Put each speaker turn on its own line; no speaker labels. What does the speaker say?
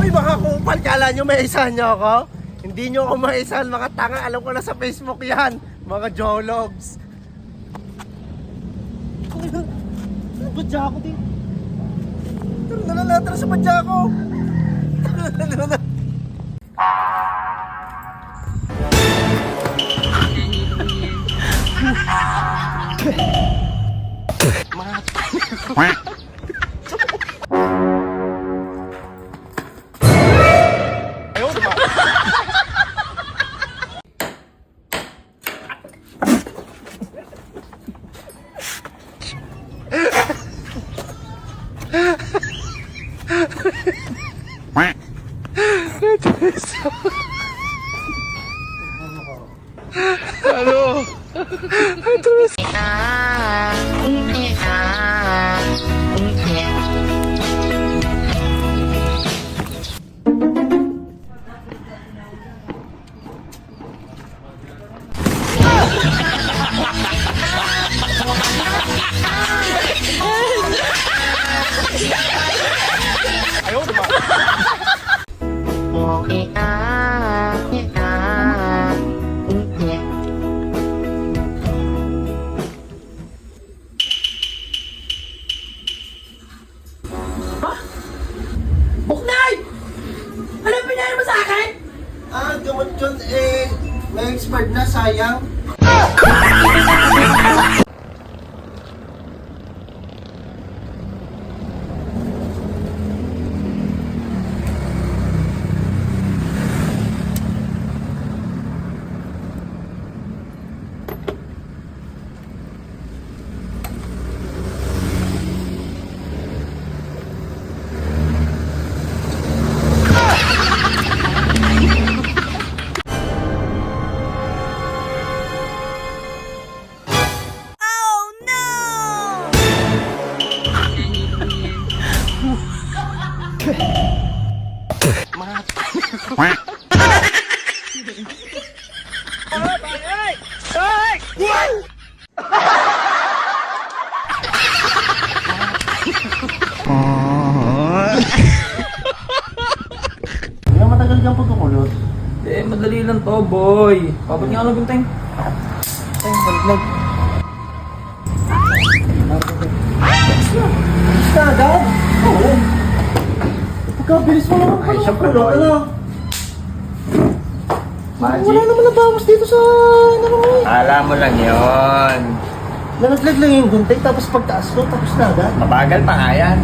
Hoy mga kupal, kala nyo may isa nyo ako? Hindi nyo ako maisahan mga tanga. Alam ko na sa Facebook yan. Mga jologs. Badya ako din. Tara na, tara sa badya ako. Tara na. Ayaw diba? Ano? Ayaw diba?
Buknay! Ano pinayar mo sa akin?
Gamot yun may expired na, sayang. Hindi matagal kang pagkukulot.
Madali lang to, boy. Pabot nga lang bintay. Ay, baliglag.
Bilis na agad? Oo. Pagkabilis mo naman pala. Ay, syempre, ano? Wala naman nabawas dito sa mo.
Kala mo lang yun.
Nalaglag lang yung guntay tapos pagtaas ko tapos na agad.
Mabagal pa nga yan.